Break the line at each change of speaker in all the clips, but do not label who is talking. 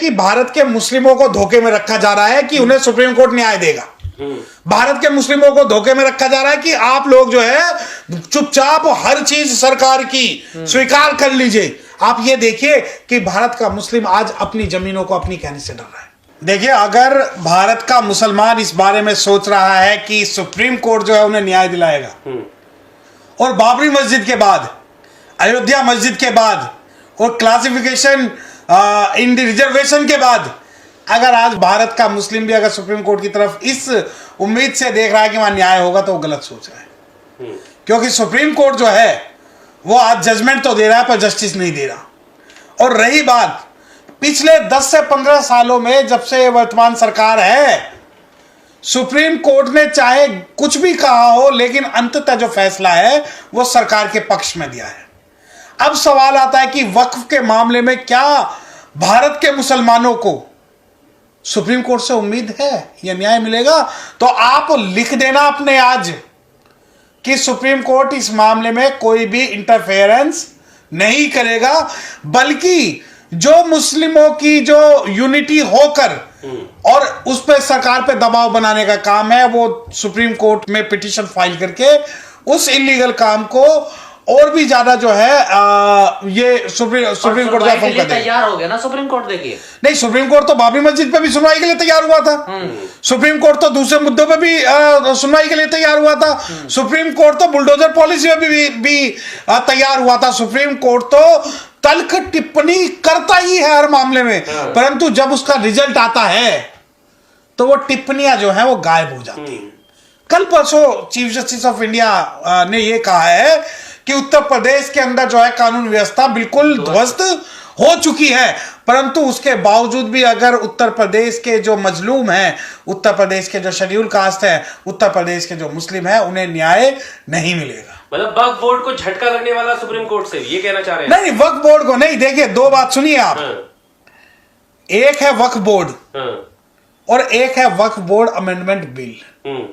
कि भारत के मुस्लिमों को धोखे में रखा जा रहा है कि उन्हें सुप्रीम कोर्ट न्याय देगा। भारत के मुस्लिमों को धोखे में रखा जा रहा है कि आप लोग जो है चुपचाप हर चीज सरकार की स्वीकार कर लीजिए। आप ये देखिए कि भारत का मुस्लिम आज अपनी जमीनों को अपनी कहने से डर रहा है। देखिए, अगर भारत का मुसलमान इस बारे में सोच रहा है कि सुप्रीम कोर्ट जो है उन्हें न्याय दिलाएगा, और बाबरी मस्जिद के बाद, अयोध्या मस्जिद के बाद और क्लासिफिकेशन इन रिजर्वेशन के बाद अगर आज भारत का मुस्लिम भी अगर सुप्रीम कोर्ट की तरफ इस उम्मीद से देख रहा है कि वहां न्याय होगा, तो वो गलत सोच रहा है। क्योंकि सुप्रीम कोर्ट जो है वो आज जजमेंट तो दे रहा है पर जस्टिस नहीं दे रहा। और रही बात पिछले 10 से 15 सालों में, जब से वर्तमान सरकार है, सुप्रीम कोर्ट ने चाहे कुछ भी कहा हो, लेकिन अंततः जो फैसला है वो सरकार के पक्ष में दिया है। अब सवाल आता है कि वक्फ के मामले में क्या भारत के मुसलमानों को सुप्रीम कोर्ट से उम्मीद है या न्याय मिलेगा? तो आप लिख देना अपने आज कि सुप्रीम कोर्ट इस मामले में कोई भी इंटरफेरेंस नहीं करेगा, बल्कि जो मुस्लिमों की जो यूनिटी होकर और उस पर सरकार पे दबाव बनाने का काम है, वो सुप्रीम कोर्ट में पिटीशन फाइल करके उस इलीगल काम को और भी ज्यादा जो है ये सुप्रीम कोर्ट के लिए
तैयार हो गया ना सुप्रीम कोर्ट। देखिए,
नहीं, सुप्रीम कोर्ट तो बाबरी मस्जिद पे भी सुनवाई के लिए तैयार हुआ था। सुप्रीम कोर्ट तो दूसरे मुद्दों पे भी सुनवाई के लिए तैयार हुआ था। सुप्रीम कोर्ट तो बुलडोजर पॉलिसी में भी तैयार हुआ था। सुप्रीम कोर्ट तो तल्ख टिप्पणी करता ही है हर मामले में, परंतु जब उसका रिजल्ट आता है तो वो टिप्पणियां जो है वो गायब हो जाती है। कल परसों चीफ जस्टिस ऑफ इंडिया ने ये कहा है कि उत्तर प्रदेश के अंदर जो है कानून व्यवस्था बिल्कुल ध्वस्त हो चुकी है, परंतु उसके बावजूद भी अगर उत्तर प्रदेश के जो मजलूम हैं, उत्तर प्रदेश के जो शेड्यूल कास्ट है, उत्तर प्रदेश के जो मुस्लिम है, उन्हें न्याय नहीं मिलेगा।
मतलब वक्फ बोर्ड को झटका लगने वाला सुप्रीम कोर्ट से, ये कहना चाह रहे हैं?
नहीं, वक्फ बोर्ड को नहीं। देखिए, दो बात सुनिए आप। एक है वक्फ बोर्ड और एक है वक्फ बोर्ड अमेंडमेंट बिल।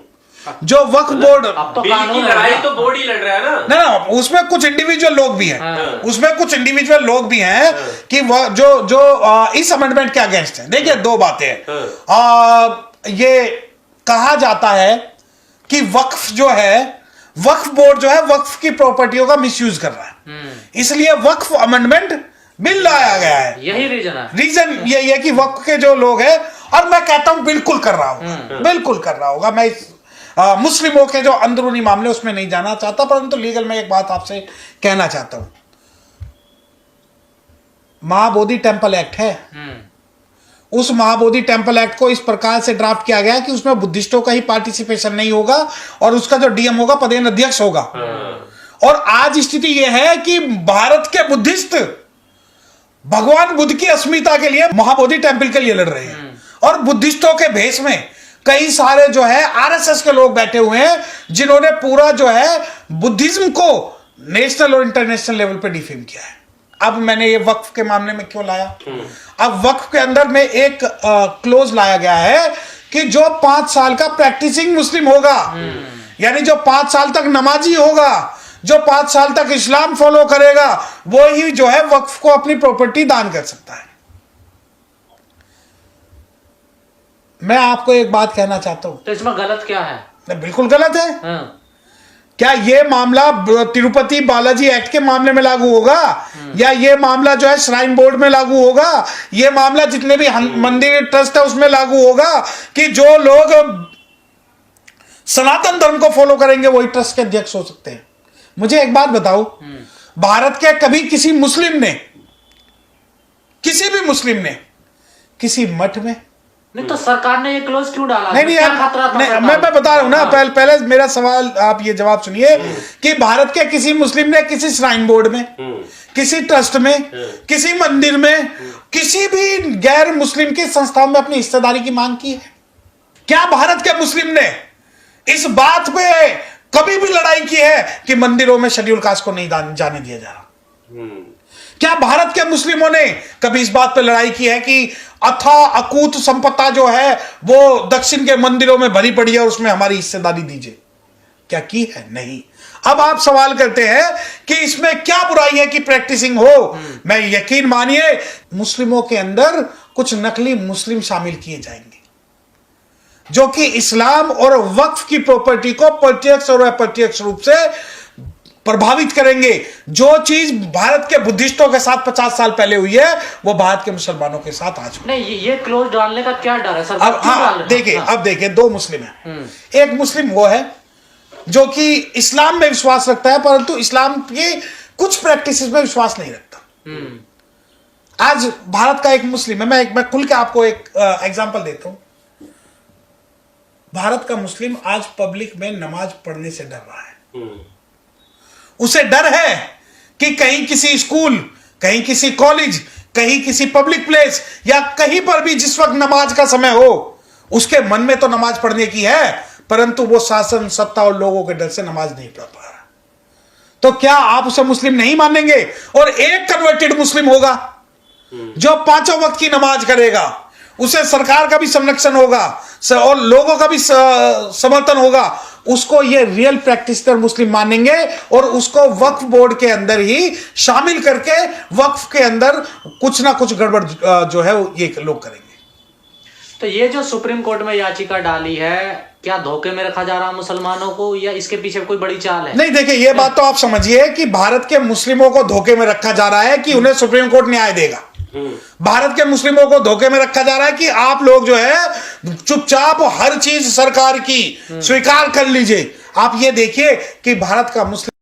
जो वक्फ बोर्ड
अब तो कानून
लड़ाई तो बोर्ड ही लड़ रहा है ना।
ना, उसमें कुछ इंडिविजुअल लोग भी हैं। उसमें कुछ इंडिविजुअल लोग भी हैं कि जो इस अमेंडमेंट के अगेंस्ट है। देखिए, दो बातें हैं। ये कहा जाता है कि वक्फ जो है, वक्फ बोर्ड जो है वक्फ की प्रॉपर्टियों का मिसयूज कर रहा है, इसलिए वक्फ अमेंडमेंट बिल लाया गया है।
यही रीजन है।
रीजन यही है कि वक्फ के जो लोग हैं, और मैं कहता हूं बिल्कुल कर रहा हूं, बिल्कुल कर रहा होगा। मैं मुस्लिमों के जो अंदरूनी मामले उसमें नहीं जाना चाहता, परंतु लीगल में एक बात आपसे कहना चाहता हूं। महाबोधि टेम्पल एक्ट है, उस महाबोधि टेम्पल एक्ट को इस प्रकार से ड्राफ्ट किया गया कि उसमें बुद्धिस्टों का ही पार्टिसिपेशन नहीं होगा और उसका जो डीएम होगा पदेन अध्यक्ष होगा। और आज स्थिति यह है कि भारत के बुद्धिस्ट भगवान बुद्ध की अस्मिता के लिए महाबोधि टेम्पल के लिए लड़ रहे हैं, और बुद्धिस्टों के भेष में कई सारे जो है आरएसएस के लोग बैठे हुए हैं, जिन्होंने पूरा जो है बुद्धिज्म को नेशनल और इंटरनेशनल लेवल पे डिफेम किया है। अब मैंने ये वक्फ के मामले में क्यों लाया? अब वक्फ के अंदर में एक क्लोज लाया गया है कि जो 5 साल का प्रैक्टिसिंग मुस्लिम होगा, यानी जो 5 साल तक नमाजी होगा, जो 5 साल तक इस्लाम फॉलो करेगा, वो ही जो है वक्फ को अपनी प्रॉपर्टी दान कर सकता है। मैं आपको एक बात कहना चाहता हूं।
तो इसमें गलत क्या है?
बिल्कुल गलत है। क्या ये मामला तिरुपति बालाजी एक्ट के मामले में लागू होगा, या ये मामला जो है श्राइन बोर्ड में लागू होगा, ये मामला जितने भी मंदिर ट्रस्ट है उसमें लागू होगा कि जो लोग सनातन धर्म को फॉलो करेंगे वही ट्रस्ट के अध्यक्ष हो सकते हैं? मुझे एक बात बताओ, भारत के कभी किसी मुस्लिम ने, किसी भी मुस्लिम ने किसी मठ में
नहीं, तो सरकार ने ये क्लोज क्यों डाला?
नहीं यार, मैं बता रहा हूं ना। पहले मेरा सवाल आप ये जवाब सुनिए कि भारत के किसी मुस्लिम ने किसी श्राइन बोर्ड में, किसी ट्रस्ट में, किसी मंदिर में, किसी भी गैर मुस्लिम की संस्थाओं में अपनी हिस्सेदारी की मांग की है? क्या भारत के मुस्लिम ने इस बात पे कभी भी लड़ाई की है कि मंदिरों में शेड्यूल कास्ट को नहीं जाने दिया जा रहा? क्या भारत के मुस्लिमों ने कभी इस बात पर लड़ाई की है कि अथा अकूत संपदा जो है वो दक्षिण के मंदिरों में भरी पड़ी है और उसमें हमारी हिस्सेदारी दीजिए? क्या की है? नहीं। अब आप सवाल करते हैं कि इसमें क्या बुराई है कि प्रैक्टिसिंग हो। मैं यकीन मानिए, मुस्लिमों के अंदर कुछ नकली मुस्लिम शामिल किए जाएंगे जो कि इस्लाम और वक्फ की प्रॉपर्टी को प्रत्यक्ष और अप्रत्यक्ष रूप से प्रभावित करेंगे। जो चीज भारत के बुद्धिस्टों के साथ 50 साल पहले हुई है वो भारत के मुसलमानों के साथ आज हुई।
नहीं, ये क्लोज डालने का क्या डर है सर?
अब हाँ देखिए, अब देखिए दो मुस्लिम हैं। एक मुस्लिम वो है जो कि इस्लाम में विश्वास रखता है परंतु इस्लाम की कुछ प्रैक्टिसेस में विश्वास नहीं रखता। आज भारत का एक मुस्लिम है, मैं खुल के आपको एक एग्जांपल देता हूं। भारत का मुस्लिम आज पब्लिक में नमाज पढ़ने से डर रहा है। उसे डर है कि कहीं किसी स्कूल, कहीं किसी कॉलेज, कहीं किसी पब्लिक प्लेस या कहीं पर भी जिस वक्त नमाज का समय हो उसके मन में तो नमाज पढ़ने की है परंतु वो शासन, सत्ता और लोगों के डर से नमाज नहीं पढ़ पा रहा। तो क्या आप उसे मुस्लिम नहीं मानेंगे? और एक कन्वर्टेड मुस्लिम होगा जो 5 वक्त की नमाज करेगा, उसे सरकार का भी संरक्षण होगा और लोगों का भी समर्थन होगा, उसको ये रियल प्रैक्टिशनर मुस्लिम मानेंगे और उसको वक्फ बोर्ड के अंदर ही शामिल करके वक्फ के अंदर कुछ ना कुछ गड़बड़ जो है ये लोग करेंगे।
तो ये जो सुप्रीम कोर्ट में याचिका डाली है, क्या धोखे में रखा जा रहा है मुसलमानों को या इसके पीछे कोई बड़ी चाल है?
नहीं, देखिए ये बात तो आप समझिए कि भारत के मुस्लिमों को धोखे में रखा जा रहा है कि उन्हें सुप्रीम कोर्ट न्याय देगा। भारत के मुस्लिमों को धोखे में रखा जा रहा है कि आप लोग जो है चुपचाप हर चीज सरकार की स्वीकार कर लीजिए। आप ये देखिए कि भारत का मुस्लिम